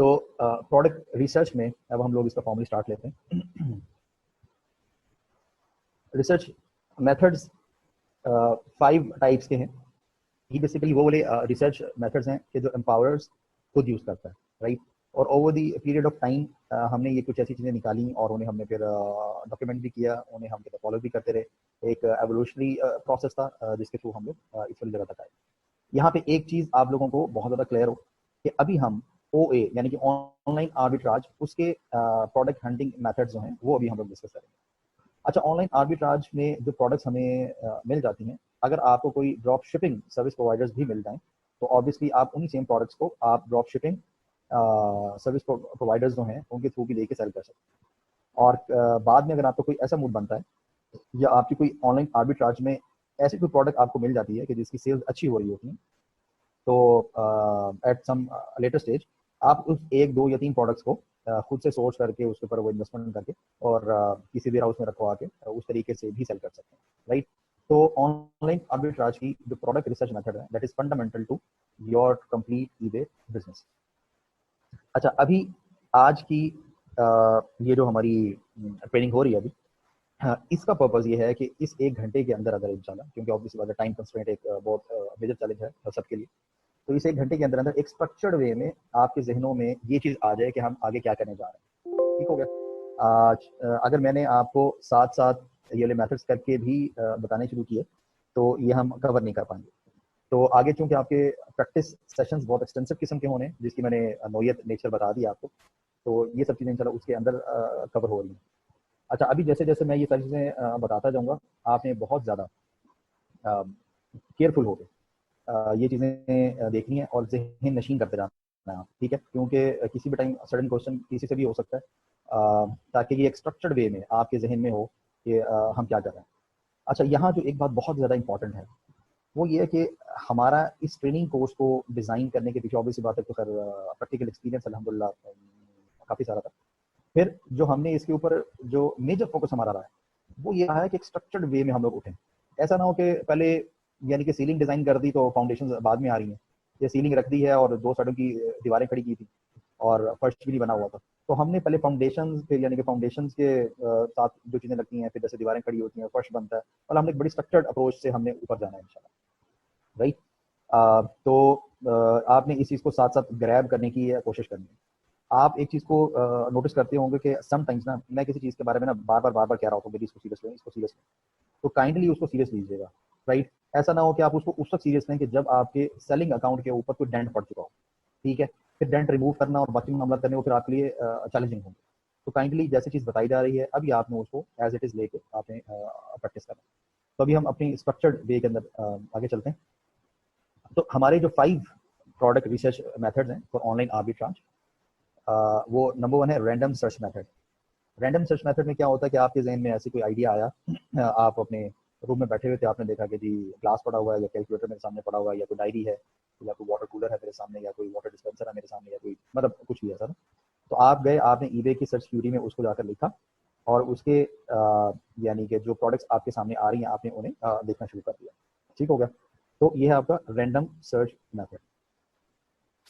तो product research में अब हम लोग इसका फॉर्मली स्टार्ट लेते हैं। रिसर्च मेथड्स 5 टाइप्स के हैं। ये बेसिकली वो वाले रिसर्च मेथड्स हैं कि जो एम्पावर्स खुद यूज़ करता है, राइट। और over the period of time हमने ये कुछ ऐसी चीज़ें निकाली और उन्हें हमने फिर डॉक्यूमेंट भी किया, उन्हें हम फॉलो भी करते रहे। एक एवोल्यूशनरी प्रोसेस था जिसके थ्रू हम लोग इस वाली जगह तक आए। यहाँ पे एक चीज़ आप लोगों को बहुत ज़्यादा क्लियर हो कि अभी हम OA यानी कि ऑनलाइन आर्बिट्राज, उसके प्रोडक्ट हंटिंग मेथड्स जो हैं वो अभी हम लोग डिस्कस करेंगे। अच्छा, ऑनलाइन आर्बिट्राज में जो प्रोडक्ट्स हमें मिल जाती हैं, अगर आपको कोई ड्रॉप शिपिंग सर्विस प्रोवाइडर्स भी मिल जाएं तो ऑब्वियसली आप उन्हीं सेम प्रोडक्ट्स को आप ड्रॉप शिपिंग सर्विस प्रोवाइडर्स जो हैं उनके थ्रू भी लेके सेल कर सकते हैं। और बाद में अगर आपको कोई ऐसा मूड बनता है या आपकी कोई ऑनलाइन आर्बिट्राज में ऐसी कोई प्रोडक्ट आपको मिल जाती है कि जिसकी सेल्स अच्छी हो रही होती है, तो एट सम लेटर स्टेज आप उस 1, 2 या 3 प्रोडक्ट्स को खुद से सोर्स करके उसके ऊपर वो इन्वेस्टमेंट करके और किसी भी हाउस में रखवा के उस तरीके से भी सेल कर सकते हैं, राइट। तो ऑनलाइन आर्बिट्राज की जो प्रोडक्ट रिसर्च मेथड है that is fundamental to your complete eBay business. अच्छा, अभी आज की ये जो हमारी ट्रेनिंग हो रही है अभी, इसका पर्पस ये है कि इस 1 घंटे के अंदर इंशाल्लाह, क्योंकि ऑब्वियसली बात है टाइम कंस्ट्रेंट एक बहुत मेजर चैलेंज है सबके लिए, तो इस 1 घंटे के अंदर एक स्ट्रक्चर्ड वे में आपके जहनों में ये चीज़ आ जाए कि हम आगे क्या करने जा रहे हैं। ठीक हो गया। आज अगर मैंने आपको साथ साथ ये वाले मेथड्स करके भी बताने शुरू किए तो ये हम कवर नहीं कर पाएंगे। तो आगे चूंकि आपके प्रैक्टिस सेशंस बहुत एक्सटेंसिव किस्म के होने, जिसकी मैंने नोयत नेचर बता दी आपको, तो ये सब चीज़ें इंशाल्लाह उसके अंदर कवर हो रही हैं। अच्छा, अभी जैसे जैसे मैं ये सारी चीज़ें बताता जाऊँगा, आपने बहुत ज़्यादा केयरफुल होकर ये चीज़ें देखनी है और ज़हन नशीन करते जाना है आप, ठीक है। क्योंकि किसी भी टाइम सडन क्वेश्चन किसी से भी हो सकता है, ताकि ये एक स्ट्रक्चर्ड वे में आपके जहन में हो कि हम क्या कर रहे हैं। अच्छा, यहाँ जो एक बात बहुत ज़्यादा इंपॉर्टेंट है वो ये है कि हमारा इस ट्रेनिंग कोर्स को डिज़ाइन करने के पीछे ऑब्वियस बात है तो खैर प्रैक्टिकल एक्सपीरियंस अल्हम्दुलिल्लाह काफ़ी सारा था। फिर जो हमने इसके ऊपर जो मेजर फोकस हमारा रहा है वो ये रहा है कि एक स्ट्रक्चर्ड वे में हम लोग उठें। ऐसा ना हो कि पहले यानी कि सीलिंग डिज़ाइन कर दी तो फाउंडेशन बाद में आ रही हैं, या सीलिंग रख दी है और 2 साइडों की दीवारें खड़ी की थी और फर्श भी नहीं बना हुआ था। तो हमने पहले फाउंडेशन, फिर यानी कि फाउंडेशन के साथ जो चीज़ें लगती हैं, फिर जैसे दीवारें खड़ी होती हैं, फर्श बनता है, और हमने एक बड़ी स्ट्रक्चर्ड अप्रोच से हमने ऊपर जाना है इंशाल्लाह, राइट। तो आपने इस चीज़ को साथ साथ ग्रैब करने की कोशिश करनी है। आप एक चीज़ को नोटिस करते होंगे कि समटाइम्स ना मैं किसी चीज़ के बारे में ना बार बार कह रहा हूँ मेरी इसको सीरियस लें, इसको सीरियस लें, तो काइंडली उसको सीरियस लीजिएगा, राइट। ऐसा ना हो कि आप उसको उस वक्त सीरियस लें कि जब आपके सेलिंग अकाउंट के ऊपर कोई डेंट पड़ चुका हो, ठीक है। फिर डेंट रिमूव करना और बाकी मामला करने वो फिर आपके लिए चैलेंजिंग होंगे। तो काइंडली जैसी चीज़ बताई जा रही है अभी आपने उसको एज इट इज़ लेके आपने प्रैक्टिस करना। तो अभी हम अपनी स्ट्रक्चर्ड वे के अंदर आगे चलते हैं। तो हमारे जो 5 प्रोडक्ट रिसर्च मेथड्स हैं फॉर ऑनलाइन आर्बिट्राज, वो नंबर 1 है random search method. Random search method में क्या होता है कि आपके जहन में ऐसी कोई आइडिया आया, आप अपने रूम में बैठे हुए थे, आपने देखा कि जी ग्लास पड़ा हुआ है या कैलकुलेटर मेरे सामने पड़ा हुआ है या कोई डायरी है या कोई वाटर कूलर है मेरे सामने या कोई वाटर डिस्पेंसर है मेरे सामने या कोई मतलब कुछ भी ऐसा ना। तो आप गए, आपने ईबे की सर्च क्यूरी में उसको जाकर लिखा और उसके यानी कि जो प्रोडक्ट्स आपके सामने आ रही हैं आपने उन्हें देखना शुरू कर दिया। ठीक हो गया। तो ये है आपका रैंडम सर्च मेथड।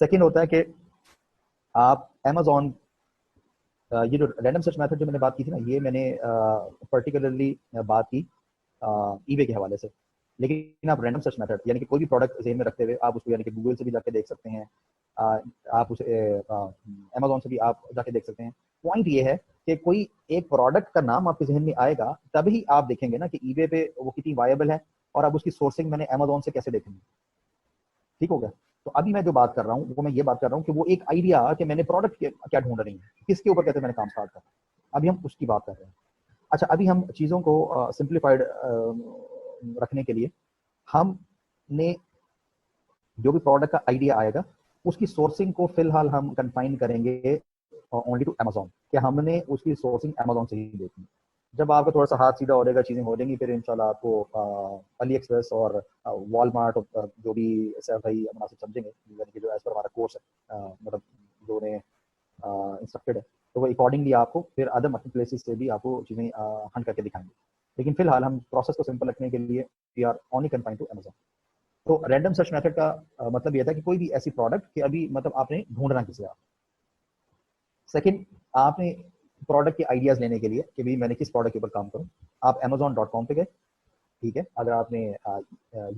सेकेंड होता है कि आप अमेजोन, ये जो रैंडम सर्च मेथड जो मैंने बात की थी ना, ये मैंने पर्टिकुलरली बात की ईबे के हवाले से। लेकिन आप रैंडम सर्च मेथड यानी कि कोई भी प्रोडक्ट ज़हन में रखते हुए आप उसको यानी कि गूगल से भी जाके देख सकते हैं, आप उसे अमेजोन से भी आप जाके देख सकते हैं। पॉइंट ये है कि कोई एक प्रोडक्ट का नाम आपके जहन में आएगा तभी आप देखेंगे ना कि ईबे पे वो कितनी वायबल है और अब उसकी सोर्सिंग मैंने अमेजोन से कैसे देखेंगे। ठीक हो गया। तो अभी मैं जो बात कर रहा हूँ वो मैं ये बात कर रहा हूँ कि वो एक आइडिया कि मैंने प्रोडक्ट क्या ढूंढ रही है, किसके ऊपर कैसे मैंने काम स्टार्ट करना, अभी हम उसकी बात कर रहे हैं। अच्छा, अभी हम चीज़ों को सिंप्लीफाइड रखने के लिए हमने जो भी प्रोडक्ट का आइडिया आएगा उसकी सोर्सिंग को फिलहाल हम कंफाइन करेंगे ओनली टू अमेजोन, कि हमने उसकी सोर्सिंग अमेजोन से ही देखनी। जब आपका थोड़ा सा हाथ सीधा हो जाएगा, चीज़ें हो जाएंगी, फिर इंशाल्लाह आपको अली एक्सप्रेस और वॉलमार्ट और जो भी ऐसा भाई मुनासिब समझेंगे, यानी कि जो एज पर हमारा कोर्स है, मतलब जो उन्हें इंस्ट्रक्टेड है, तो वो अकॉर्डिंगली आपको फिर अदर मार्केट प्लेसेस से भी आपको चीज़ें हंट करके दिखाएंगे। लेकिन फिलहाल हम प्रोसेस को सिंपल रखने के लिए we are only confined to Amazon. तो रैंडम सर्च मेथड का मतलब ये था कि कोई भी ऐसी प्रोडक्ट कि अभी मतलब आपने ढूंढना किसे आप, सेकंड, आपने प्रोडक्ट के आइडियाज लेने के लिए कि भाई मैंने किस प्रोडक्ट के ऊपर काम करूं, आप amazon.com पे गए, ठीक है। अगर आपने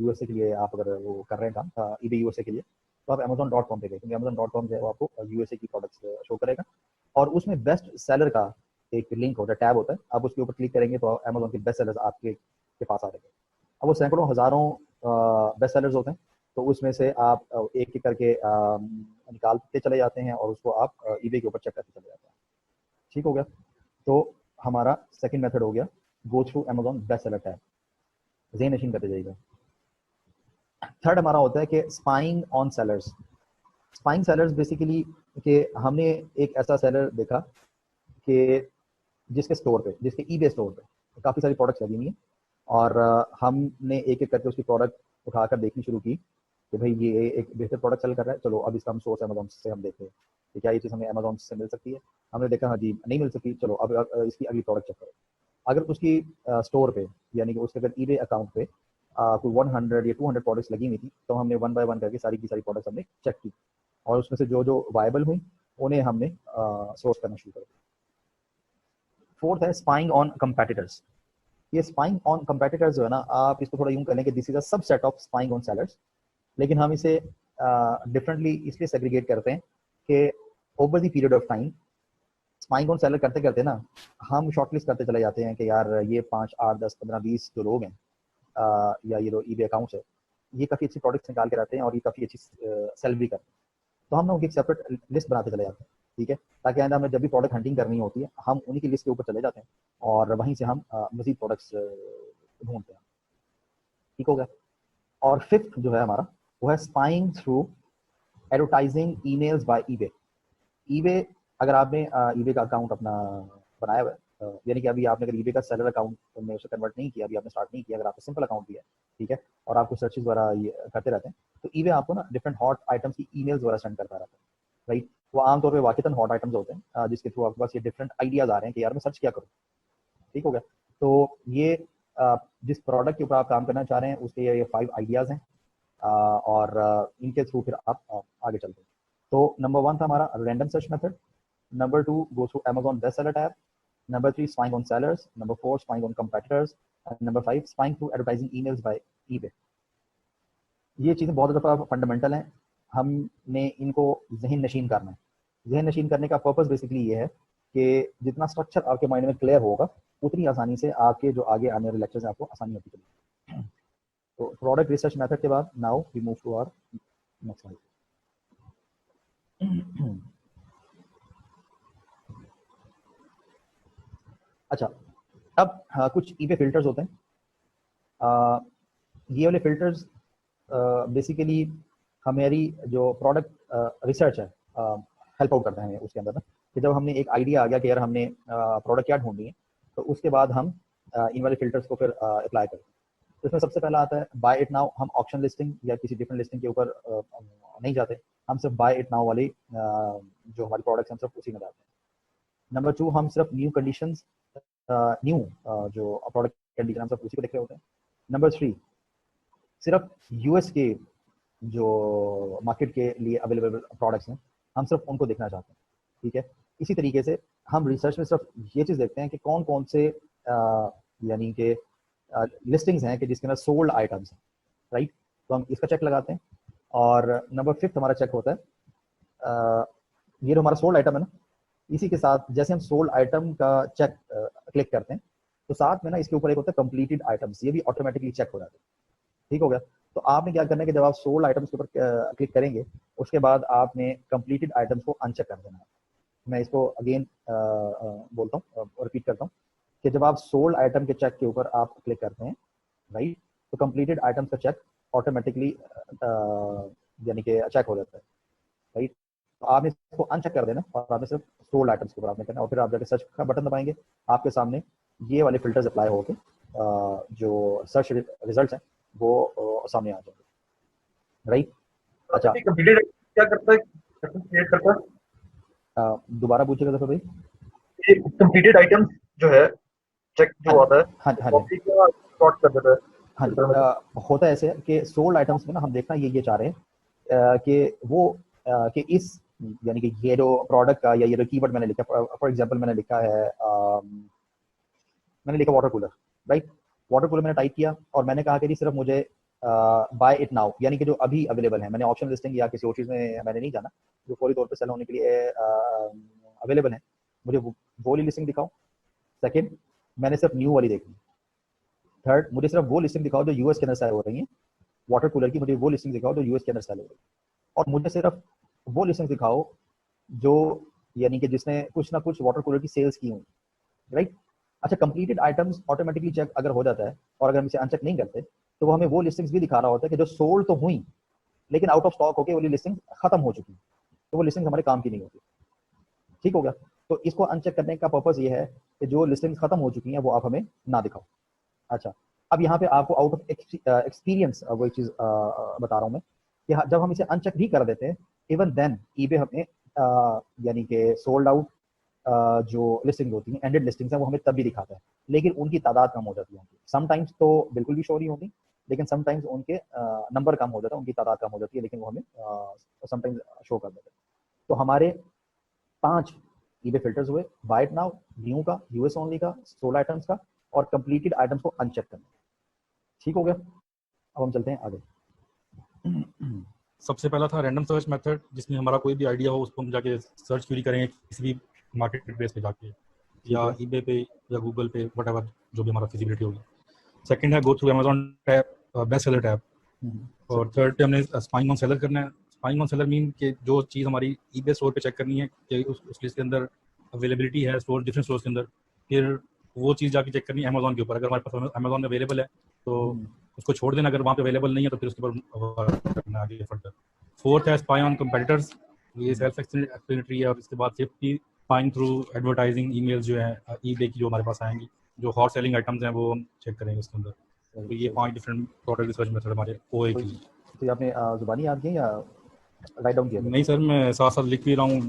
यूएसए के लिए आप अगर वो कर रहे हैं काम ईबे यूएसए के लिए, तो आप amazon.com पे गए, क्योंकि amazon.com जो है वो आपको यूएसए की प्रोडक्ट्स शो करेगा, और उसमें बेस्ट सेलर का एक लिंक होता है, टैब होता है, आप उसके ऊपर क्लिक करेंगे तो अमेजोन के बेस्ट सेलर्स आपके के पास आ जाएंगे। अब वो सैकड़ों हजारों बेस्ट सेलर्स होते हैं, तो उसमें से आप एक एक करके निकालते चले जाते हैं और उसको आप ईबे के ऊपर चेक करते चले जाते हैं। ठीक हो गया। तो हमारा सेकंड मेथड हो गया go through Amazon best seller tab, ज़हन नशीन करते जाइएगा। थर्ड हमारा होता है कि spying on sellers. Spying sellers basically कि हमने एक ऐसा सेलर देखा कि जिसके स्टोर पे, जिसके ईबे स्टोर पे काफ़ी सारी प्रोडक्ट्स लगी हुई हैं, और हमने एक एक करके उसकी प्रोडक्ट उठाकर देखनी शुरू की कि भाई ये एक बेहतर प्रोडक्ट सेल कर रहा है, चलो अब इसका हम सोर्स अमेजोन से हम देखते हैं कि क्या ये चीज़ हमें अमेजोन से मिल सकती है। हमने देखा हाँ जी नहीं मिल सकती, चलो अब इसकी अगली प्रोडक्ट चेक करो। अगर उसकी स्टोर पे, यानी कि उसके अगर ईबे अकाउंट पे कोई 100 या 200 प्रोडक्ट्स लगी हुई थी, तो हमने 1 बाय 1 करके सारी की सारी प्रोडक्ट्स हमने चेक की, और उसमें से जो जो वायबल हुई उन्हें हमने सोर्स करना शुरू कर दिया। फोर्थ है स्पाइंग ऑन कंपेटिटर्स। ये स्पाइंग ऑन कंपेटिटर्स जो है ना, आप इसको थोड़ा यूं कर लें कि this is a subset of spying on sellers, लेकिन हम इसे डिफरेंटली इसलिए सेग्रीगेट करते हैं कि over the period of time spying on seller करते करते ना हम शॉर्टलिस्ट करते चले जाते हैं कि यार ये 5, 8, 10, 15, 20 जो लोग हैं या ये जो ईबे अकाउंट्स है, ये काफ़ी अच्छी प्रोडक्ट्स निकाल के रहते हैं और ये काफ़ी अच्छी सेल भी करते हैं, तो हम ना उनकी एक सेपरेट लिस्ट बनाते चले जाते हैं, ठीक है, ताकि आइंदा हमें जब भी प्रोडक्ट हंटिंग करनी होती है हम उन्हीं की लिस्ट के ऊपर चले जाते हैं और वहीं से हम मजीद प्रोडक्ट्स ढूंढते हैं। ठीक हो गया। और फिफ्थ जो है हमारा वो है spying through advertising emails by eBay. EBay, अगर आपने ईबे का अकाउंट अपना बनाया हुआ है, यानी कि अभी आपने अगर ईबे का सेलर अकाउंट में उसे कन्वर्ट नहीं किया, अभी आपने स्टार्ट नहीं किया, अगर आपका सिंपल अकाउंट भी है, ठीक है, और आपको सर्चेज वगैरह ये करते रहते हैं, तो ईबे आपको ना डिफरेंट हॉट आइटम्स की ईमेल्स वगैरह सेंड करता रहता है, राइट। वो आमतौर पर वाकितन हॉट आइटम्स होते हैं जिसके थ्रू आपके पास ये डिफरेंट आइडियाज आ रहे हैं कि यार मैं सर्च क्या करूँ। ठीक हो गया। तो ये जिस प्रोडक्ट के ऊपर आप काम करना चाह रहे हैं उसके ये 5 आइडियाज हैं, और इनके थ्रू फिर आप आगे चलते हैं। तो नंबर 1 था हमारा random search method, number 2 go through Amazon best seller tab, number 3 spying on sellers, number 4 spying on competitors, and number 5 spying through advertising emails by eBay. ये चीज़ें बहुत दफ़ा फंडामेंटल हैं, हमने इनको जहन नशीन करना है। जहन नशीन करने का पर्पस बेसिकली ये है कि जितना स्ट्रक्चर आपके माइंड में क्लियर होगा उतनी आसानी से आपके जो आगे आने वाले लेक्चर्स हैं आपको आसानी होती चलेगी। तो प्रोडक्ट रिसर्च मेथड के बाद now we move to our next slide. अच्छा, अब कुछ ईबे फिल्टर्स होते हैं। ये वाले फिल्टर्स बेसिकली हमारी जो प्रोडक्ट रिसर्च है हेल्प आउट करते हैं उसके अंदर ना, कि जब हमने एक आइडिया आ गया कि यार हमने प्रोडक्ट क्या ढूंढनी है, तो उसके बाद हम इन वाले फिल्टर्स को फिर अप्लाई करें। तो इसमें सबसे पहला आता है बाय इट नाउ। हम ऑप्शन लिस्टिंग या किसी डिफरेंट लिस्टिंग के ऊपर नहीं जाते, हम सिर्फ बाय इट नाउ वाली जो हमारी प्रोडक्ट्स हम सिर्फ उसी में जाते हैं। नंबर 2, हम सिर्फ न्यू कंडीशंस, न्यू जो प्रोडक्ट कंडीशन हम सिर्फ उसी को देख रहे होते हैं। नंबर 3, सिर्फ यूएस के जो मार्केट के लिए अवेलेबल प्रोडक्ट्स हैं हम सिर्फ उनको देखना चाहते हैं, ठीक है। इसी तरीके से हम रिसर्च में सिर्फ ये चीज़ देखते हैं कि कौन कौन से यानी कि लिस्टिंग्स हैं कि जिसके अंदर सोल्ड आइटम्स हैं, राइट, तो हम इसका चेक लगाते हैं। और नंबर 5 हमारा चेक होता है ये जो हमारा सोल्ड आइटम है ना, इसी के साथ जैसे हम सोल्ड आइटम का चेक क्लिक करते हैं तो साथ में ना इसके ऊपर एक होता है कंप्लीटेड आइटम्स, ये भी ऑटोमेटिकली चेक हो जाते हैं। ठीक हो गया। तो आपने क्या करना है कि जब आप सोल्ड आइटम्स के ऊपर क्लिक करेंगे उसके बाद आपने कंप्लीटेड आइटम्स को अनचेक कर देना है। मैं इसको अगेन बोलता हूँ, रिपीट करता हूँ कि जब आप सोल्ड आइटम के चेक के ऊपर आप क्लिक करते हैं, राइट, तो कंप्लीटेड आइटम्स का चेक ऑटोमेटिकली यानी कि चेक हो जाता है, राइट। तो आपने इसको अनचेक कर देना और आपने सिर्फ सोल्ड आइटम्स के ऊपर आपने करना, और फिर आप जाके सर्च का बटन दबाएंगे, आपके सामने ये वाले फिल्टर्स अप्लाई होके जो सर्च रिजल्ट्स हैं वो सामने आ जाएंगे, राइट। अच्छा, कंप्लीटेड क्या करता है, क्रिएट करता है? दोबारा पूछिएगा तो भाई। ये कंप्लीटेड आइटम्स जो है चेक जो आता है, हाँ हाँ कॉपी का सॉर्ट कर देता है। हाँ जी, होता है ऐसे कि सोल्ड आइटम्स में ना हम देखना ये चाह रहे हैं कि वो कि इस यानी कि ये जो प्रोडक्ट का या ये जो कीवर्ड मैंने लिखा, फॉर एग्जांपल मैंने लिखा है मैंने लिखा water cooler, right. Water cooler मैंने टाइप किया और मैंने कहा कि जी सिर्फ मुझे बाय इट नाउ, यानी कि जो अभी अवेलेबल है, मैंने ऑप्शन लिस्टिंग या किसी और चीज़ में मैंने नहीं जाना, जो फौरी तौर पे सेल होने के लिए अवेलेबल है, मुझे वो वाली लिस्टिंग दिखाओ। सेकंड, मैंने सिर्फ न्यू वाली देखनी। थर्ड, मुझे सिर्फ वो लिस्टिंग दिखाओ जो यूएस के अंदर सेल हो रही है, वाटर कूलर की मुझे वो लिस्टिंग दिखाओ जो यूएस के अंदर सेल हो रही है। और मुझे सिर्फ वो लिस्टिंग दिखाओ जो यानी कि जिसने कुछ ना कुछ वाटर कूलर की सेल्स की हुई, राइट। अच्छा, कंप्लीटेड आइटम्स ऑटोमेटिकली चेक अगर हो जाता है और अगर हम इसे अनचेक नहीं करते तो वो हमें वो लिस्टिंग्स भी दिखा रहा होता है कि जो सोल्ड तो हुई लेकिन आउट ऑफ स्टॉक होकर वाली लिस्टिंग खत्म हो चुकी, तो वो लिस्टिंग हमारे काम की नहीं होती। ठीक हो गया। तो इसको अनचेक करने का पर्पस ये है कि जो लिस्टिंग्स खत्म हो चुकी हैं वो आप हमें ना दिखाओ। अच्छा, अब यहाँ पे आपको आउट ऑफ एक्सपीरियंस वो चीज़ बता रहा हूँ मैं कि जब हम इसे अनचेक भी कर देते हैं, इवन देन ईबे हमें यानी कि सोल्ड आउट जो लिस्टिंग होती हैं, एंडेड लिस्टिंग्स हैं, वो हमें तब भी दिखाता है, लेकिन उनकी तादाद कम हो जाती है। समटाइम्स तो बिल्कुल भी शो नहीं होती, लेकिन समटाइम्स उनके नंबर कम हो जाता है, उनकी तादाद कम हो जाती है, लेकिन वो हमें समटाइम्स शो कर देते हैं। तो हमारे 5 ईबे फिल्टर्स हुए, बाय इट नाउ, न्यू का, यूएस ओनली का, 16 आइटम्स का, और कंप्लीटेड आइटम्स को अनचेक करना। ठीक हो गया। अब हम चलते हैं आगे। सबसे पहला था रैंडम सर्च मेथड, जिसमें हमारा कोई भी आइडिया हो उसको हम जाके सर्च क्वेरी करेंगे किसी भी मार्केट प्लेस पे जाके, या ईबे पे या गूगल पे, व्हाटएवर जो भी हमारा फिजिबिलिटी होगी। सेकंड है go through Amazon tab, best seller tab. और थर्ड पे हमने स्पाइंग ऑन सेलर करना है। स्पाइंग ऑन सेलर मीन कि जो चीज़ हमारी ईबे स्टोर पे चेक करनी है कि उस लिस्ट के अंदर अवेलेबिलिटी है स्टोर, डिफरेंट स्टोर्स के अंदर, फिर वो चीज़ जाके चेक करनी है अमेज़न के ऊपर। अगर हमारे पास अमेज़न में अवेलेबल है तो उसको छोड़ देना, अगर वहाँ पे अवेलेबल नहीं है तो फिर उसके ऊपर करना आगे फर्दर। फोर्थ है स्पाई ऑन कंपेटिटर्स, ये सेल्फ एक्सप्लेनेटरी है। और इसके बाद safety spying through advertising emails जो है ईबे की जो हमारे पास आएंगी, जो हॉट सेलिंग आइटम्स हैं वो हम चेक करेंगे उसके अंदर। तो ये 5 डिफरेंट प्रोडक्ट रिसर्च मेथड हमारे ओए की। तो आपने जुबानी याद किया या राइट डाउन किया? नहीं सर, मैं साथ साथ लिख भी रहा हूँ,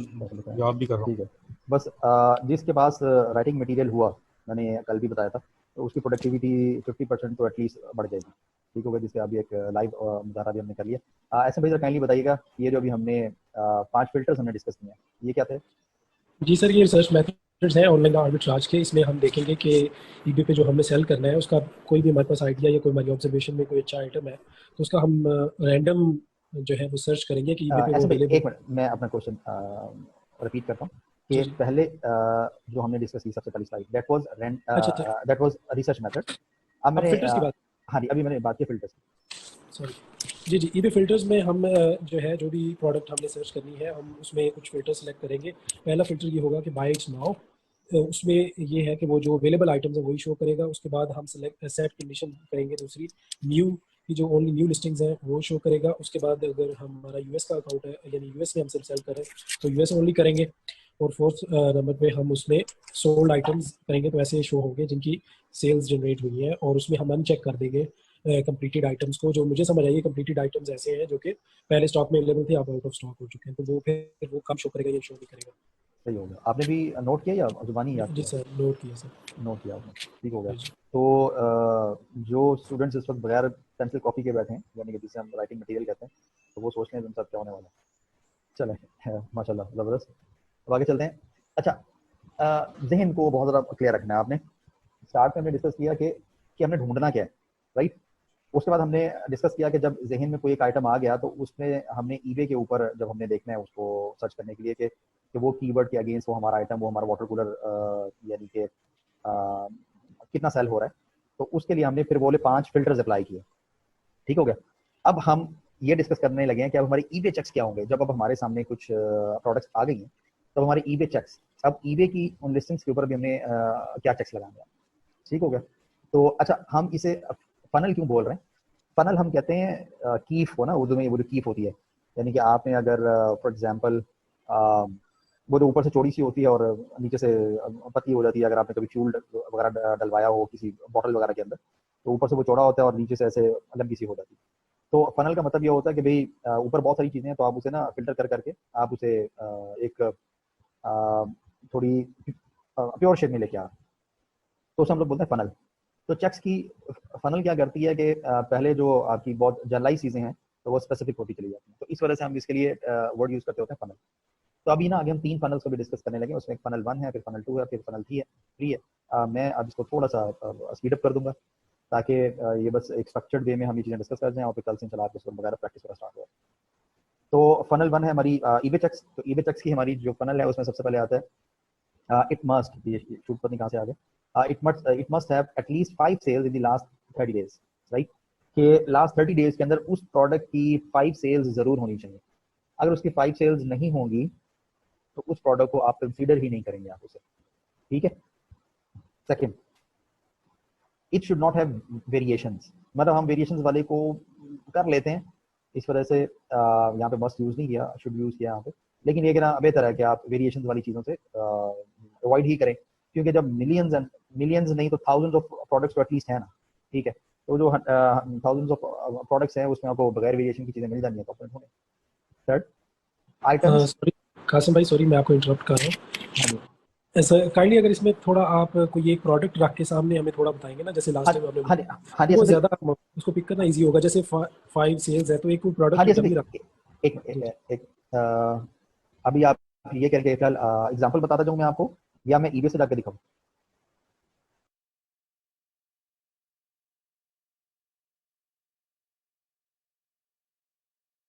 याद भी कर रहा हूँ। ठीक है। बस जिसके पास राइटिंग मटेरियल हुआ, मैंने कल भी बताया था, तो उसकी प्रोडक्टिविटी 50% तो एटलीस्ट बढ़ जाएगी। ठीक होगा, जिससे अभी एक लाइव मुजाहरा भी हमने कर लिया। ऐसे भाई काइंडली बताइएगा, ये जो अभी हमने 5 फिल्टर्स हमने डिस्कस किए हैं, ये क्या थे? जी सर, ये रिसर्च मेथड्स हैं ऑनलाइन आर्बिट्राज के। इसमें हम देखेंगे कि ईबे पे जो हमें सेल करना है उसका कोई भी हमारे पास आइडिया या कोई हमारी ऑब्जर्वेशन में कोई अच्छा आइटम है तो उसका हम रैंडम जो है वो सर्च करेंगे कि ईबे पे वो अवेलेबल। एक मिनट, मैं अपना क्वेश्चन रिपीट करता हूँ कि पहले जो हमने डिस्कस की सबसे पहली slide, that was research method. अब मैंने फिल्टर्स की बात, हाँ जी, अभी मैंने बात की फिल्टर्स की। सॉरी जी जी, ईबे फिल्टर्स में हम जो है जो भी प्रोडक्ट हमने सर्च करनी है हम उसमें कुछ फिल्टर सेलेक्ट करेंगे। पहला फिल्टर ये होगा कि बाय इट्स नाउ, उसमें ये है कि वो जो अवेलेबल आइटम्स है वही शो करेगा। उसके बाद हम सेट कंडीशन करेंगे दूसरी, न्यू की जो ओनली न्यू लिस्टिंग्स हैं वो शो करेगा। उसके बाद अगर हमारा यूएस का अकाउंट है यानी यूएस में हम सिर्फ सेल करें तो यूएस ओनली करेंगे। और फोर्थ नंबर पे हम उसमें सोल्ड आइटम्स करेंगे, तो ऐसे शो होंगे जिनकी सेल्स जनरेट हुई है, और उसमें हम अनचेक कर देंगे कंप्लीटेड आइटम्स को। जो मुझे समझ आई है कंप्लीटेड आइटम्स ऐसे हैं जो कि पहले स्टॉक में अवेलेबल थे, अब आउट ऑफ स्टॉक हो चुके हैं, तो वो फिर वो कम शो करेगा या शो नहीं करेगा। सही हो गया। आपने भी नोट किया या जुबानी याद जी किया? सर, नोट किया सर। नोट किया आपने, ठीक हो गया। तो जो स्टूडेंट्स इस वक्त बगैर पेंसिल कॉपी के बैठे हैं, यानी कि जिसे हम राइटिंग मटेरियल कहते हैं, तो वो सोच रहे हैं उन साथ क्या होने वाला है। चलें, माशाल्लाह ज़बरदस्त। अब आगे चलते हैं। अच्छा, जहन को बहुत ज़्यादा क्लियर रखना है आपने। स्टार्ट में हमने डिस्कस किया कि हमने ढूंढना क्या है, राइट। उसके बाद हमने डिस्कस किया कि जब जहन में कोई एक आइटम आ गया तो उसमें हमने ईबे के ऊपर जब हमने देखना है उसको सर्च करने के लिए कि वो कीवर्ड के अगेंस्ट वो हमारा आइटम, वो हमारा वाटर कूलर यानी कि कितना सेल हो रहा है, तो उसके लिए हमने फिर बोले 5 फिल्टर्स अप्लाई किए। ठीक हो गया। अब हम ये डिस्कस करने लगे हैं कि अब हमारे ईबे चेक्स क्या होंगे। जब अब हमारे सामने कुछ प्रोडक्ट्स आ गई हैं तो हमारे ईबे चेक्स, अब ईबे की उन लिस्टिंग्स के ऊपर भी हमने क्या चेक्स लगाने हैं। ठीक हो गया। तो अच्छा, हम इसे फनल क्यों बोल रहे हैं? फनल हम कहते हैं कीफ हो ना, उर्दू में वो जो कीफ होती है, यानी कि आपने अगर फॉर एग्जांपल वो जो ऊपर से चौड़ी सी होती है और नीचे से पतली हो जाती है, अगर आपने कभी फ्यूल वगैरह डलवाया हो किसी बॉटल वगैरह के अंदर, तो ऊपर से वो चौड़ा होता है और नीचे से ऐसे लंबी सी हो जाती है। तो फनल का मतलब ये होता है कि भाई ऊपर बहुत सारी चीज़ें हैं, तो आप उसे ना फिल्टर कर करके आप उसे एक थोड़ी प्योर शेप में लेके आ, तो उसे हम लोग बोलते हैं फनल। तो चेक्स की फनल क्या करती है कि पहले जो आपकी बहुत जनरलाइज चीज़ें हैं तो वो स्पेसिफिक होती चली जाती हैं, तो इस वजह से हम इसके लिए वर्ड यूज़ करते होते हैं फनल। तो अभी ना आगे हम 3 फनल्स को भी डिस्कस करने लगे, उसमें एक फनल 1 है, फिर फनल 2 है, फिर फनल 3 है। मैं अब इसको थोड़ा सा स्पीड अप कर दूंगा ताकि ये बस एक स्ट्रक्चर्ड वे में हम ये चीज़ें डिस्कस कर जाएं और फिर कल से इंशाल्लाह आपके वगैरह प्रैक्टिस वगैरह स्टार्ट हो। तो फनल 1 है हमारी ईबे चेक्स। तो ईबे चेक्स की हमारी जो फनल है उसमें सबसे पहले आता है इट मस्ट, ये शूट पता नहीं कहाँ से आ गया, it must have at least 5 sales in the last 30 days, right, कि लास्ट 30 डेज के अंदर उस प्रोडक्ट की 5 सेल्स जरूर होनी चाहिए। अगर उसकी 5 सेल्स नहीं होंगी तो उस प्रोडक्ट को आप कंसीडर ही नहीं करेंगे आप उसे, ठीक है। Second, it should not have variations, मतलब हम वेरिएशंस वाले को कर लेते हैं, इस वजह से यहाँ पे मस्ट यूज नहीं किया, शुड यूज किया यहाँ पे। लेकिन ये कहना बेहतर है कि आप वेरिएशंस वाली चीज़ों से अवॉइड ही करें, क्योंकि जब मिलियंस नहीं तो थाउजेंड्स ऑफ प्रोडक्ट्स तो एटलीस्ट है ना, ठीक है। तो जो थाउजेंड्स ऑफ प्रोडक्ट्स हैं उसमें आपको बगैर वेरिएशन की चीज़ें मिल जानी है तो होने। Third, items. सॉरी कासिम भाई, सॉरी मैं आपको इंटरप्ट कर रहा हूँ। ऐसा काइंडली अगर इसमें थोड़ा आप कोई एक प्रोडक्ट रख के सामने हमें थोड़ा बताएंगे ना, जैसे लास्ट टाइम आपने वो ज्यादा उसको पिक करना इजी होगा। जैसे 5 सेल्स है तो एक प्रोडक्ट एक अभी आप ये करके फिलहाल एग्जांपल बताता जाऊं मैं आपको, या मैं ईबे से जाकर दिखाऊं।